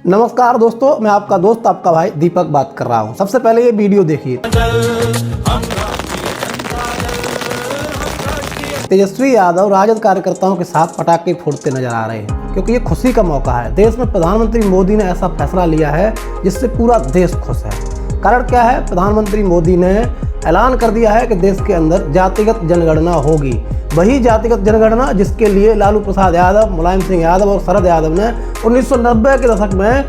नमस्कार दोस्तों, मैं आपका दोस्त आपका भाई दीपक बात कर रहा हूं। सबसे पहले ये वीडियो देखिए। तेजस्वी यादव राजद कार्यकर्ताओं के साथ पटाखे फोड़ते नजर आ रहे हैं क्योंकि ये खुशी का मौका है। देश में प्रधानमंत्री मोदी ने ऐसा फैसला लिया है जिससे पूरा देश खुश है। कारण क्या है? प्रधानमंत्री मोदी ने ऐलान कर दिया है कि देश के अंदर जातिगत जनगणना होगी। वही जातिगत जनगणना जिसके लिए लालू प्रसाद यादव, मुलायम सिंह यादव और शरद यादव ने 1990 के दशक में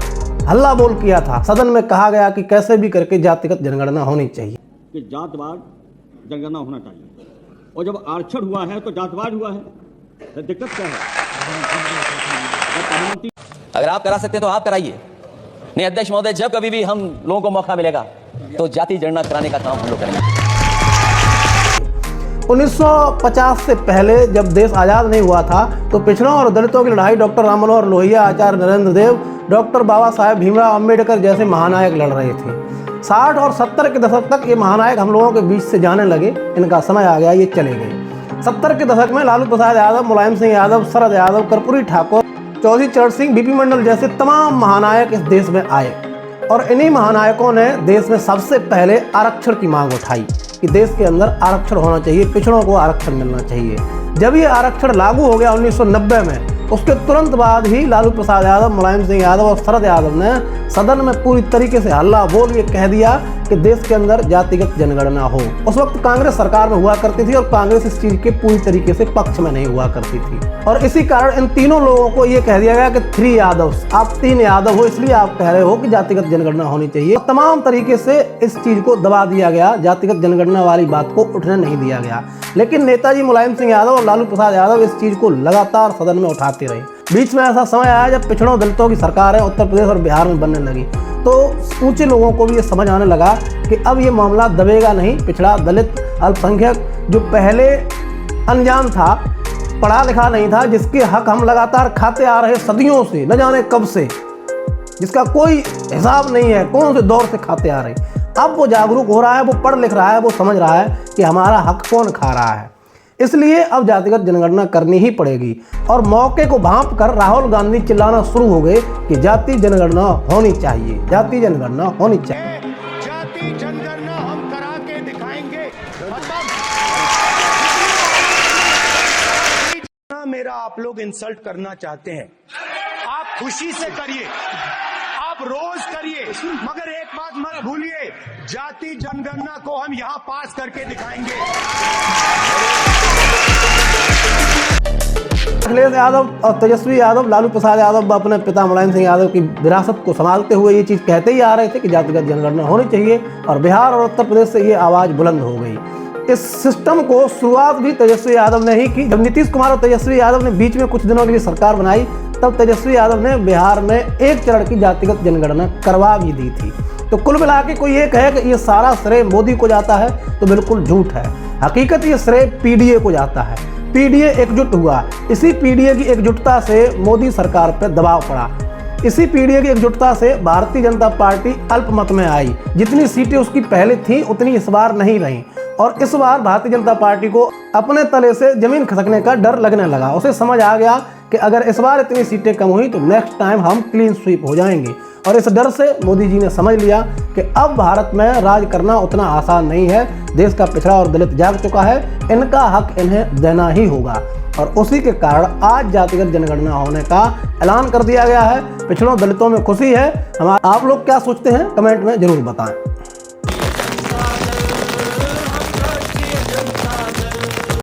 हल्ला बोल किया था। सदन में कहा गया कि कैसे भी करके जातिगत जनगणना होनी चाहिए, कि जातवाद जनगणना होना चाहिए। और जब आरक्षण हुआ है तो जातवाद हुआ है, तो दिक्कत क्या है? अगर आप करा सकते हैं तो आप कराइए। नहीं अध्यक्ष महोदय, जब कभी भी हम लोगों को मौका मिलेगा तो जाति जनगणना कराने का काम हम लोग करेंगे। 1950 से पहले जब देश आज़ाद नहीं हुआ था तो पिछड़ों और दलितों की लड़ाई डॉक्टर राम मनोहर लोहिया, आचार्य नरेंद्र देव, डॉक्टर बाबा साहेब भीमराव अम्बेडकर जैसे महानायक लड़ रहे थे। 60 और 70 के दशक तक ये महानायक हम लोगों के बीच से जाने लगे। इनका समय आ गया, ये चले गए। 70 के दशक में लालू प्रसाद यादव, मुलायम सिंह यादव, शरद यादव, कर्पूरी ठाकुर, चौधरी चरण सिंह, बीपी मंडल जैसे तमाम महानायक इस देश में आए और इन्हीं महानायकों ने देश में सबसे पहले आरक्षण की मांग उठाई कि देश के अंदर आरक्षण होना चाहिए, पिछड़ों को आरक्षण मिलना चाहिए। जब ये आरक्षण लागू हो गया 1990 में, उसके तुरंत बाद ही लालू प्रसाद यादव, मुलायम सिंह यादव और शरद यादव ने सदन में पूरी तरीके से हल्ला बोल ये कह दिया कि देश के अंदर जातिगत जनगणना हो। उस वक्त कांग्रेस सरकार में हुआ करती थी और कांग्रेस इस चीज के पूरी तरीके से पक्ष में नहीं हुआ करती थी और इसी कारण इन तीनों लोगों को ये कह दिया गया कि 3 यादव्स, आप 3 यादव हो इसलिए आप कह रहे हो कि जातिगत जनगणना होनी चाहिए। तमाम तरीके से इस चीज को दबा दिया गया, जातिगत जनगणना वाली बात को उठने नहीं दिया गया। लेकिन नेताजी मुलायम सिंह यादव और लालू प्रसाद यादव इस चीज को लगातार सदन में उठाते रहे। बीच में ऐसा समय आया जब पिछड़ों दलितों की सरकारें उत्तर प्रदेश और बिहार में बनने लगी तो ऊंचे लोगों को भी ये समझ आने लगा कि अब ये मामला दबेगा नहीं। पिछड़ा, दलित, अल्पसंख्यक जो पहले अनजान था, पढ़ा लिखा नहीं था, जिसके हक हम लगातार खाते आ रहे सदियों से, न जाने कब से, जिसका कोई हिसाब नहीं है कौन से दौर से खाते आ रहे, अब वो जागरूक हो रहा है, वो पढ़ लिख रहा है, वो समझ रहा है कि हमारा हक कौन खा रहा है। इसलिए अब जातिगत जनगणना करनी ही पड़ेगी और मौके को भांप कर राहुल गांधी चिल्लाना शुरू हो गए कि जाति जनगणना होनी चाहिए, जाति जनगणना होनी चाहिए। जाति जनगणना हम करा के दिखाएंगे। मेरा आप लोग इंसल्ट करना चाहते हैं, आप खुशी से करिए, आप रोज करिए, मगर एक बात मत भूलिए, जाति जनगणना को हम यहां पास करके दिखाएंगे। अखिलेश यादव और तेजस्वी यादव, लालू प्रसाद यादव अपने पिता मुलायम सिंह यादव की विरासत को संभालते हुए ये चीज़ कहते ही आ रहे थे कि जातिगत जनगणना होनी चाहिए और बिहार और उत्तर प्रदेश से ये आवाज़ बुलंद हो गई। इस सिस्टम को शुरुआत भी तेजस्वी यादव ने ही की। जब नीतीश कुमार और तेजस्वी यादव ने बीच में कुछ दिनों के लिए सरकार बनाई तब तेजस्वी यादव ने बिहार में एक चरण की जातिगत जनगणना करवा भी दी थी। तो कुल मिला के कोई ये कहे कि ये सारा श्रेय मोदी को जाता है तो बिल्कुल झूठ है। हकीकत ये श्रेय पीडीए को जाता है। पीडीए एकजुट हुआ, इसी पीडीए की एकजुटता से मोदी सरकार पर दबाव पड़ा, इसी पीडीए की एकजुटता से भारतीय जनता पार्टी अल्पमत में आई। जितनी सीटें उसकी पहले थी उतनी इस बार नहीं रहीं और इस बार भारतीय जनता पार्टी को अपने तले से जमीन खसकने का डर लगने लगा। उसे समझ आ गया कि अगर इस बार इतनी सीटें कम हुई तो नेक्स्ट टाइम हम क्लीन स्वीप हो जाएंगे और इस डर से मोदी जी ने समझ लिया कि अब भारत में राज करना उतना आसान नहीं है। देश का पिछड़ा और दलित जाग चुका है, इनका हक इन्हें देना ही होगा और उसी के कारण आज जातिगत जनगणना होने का ऐलान कर दिया गया है। पिछड़ों दलितों में खुशी है। आप लोग क्या सोचते हैं कमेंट में जरूर बताएं।